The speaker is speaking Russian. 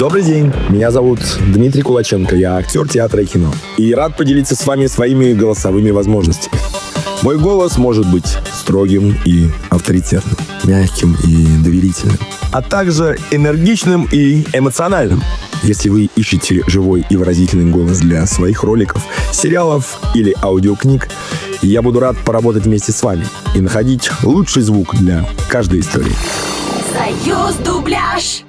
Добрый день, меня зовут Дмитрий Кулаченко, я актер театра и кино. И рад поделиться с вами своими голосовыми возможностями. Мой голос может быть строгим и авторитетным, мягким и доверительным, а также энергичным и эмоциональным. Если вы ищете живой и выразительный голос для своих роликов, сериалов или аудиокниг, я буду рад поработать вместе с вами и находить лучший звук для каждой истории. Союз Дубляж.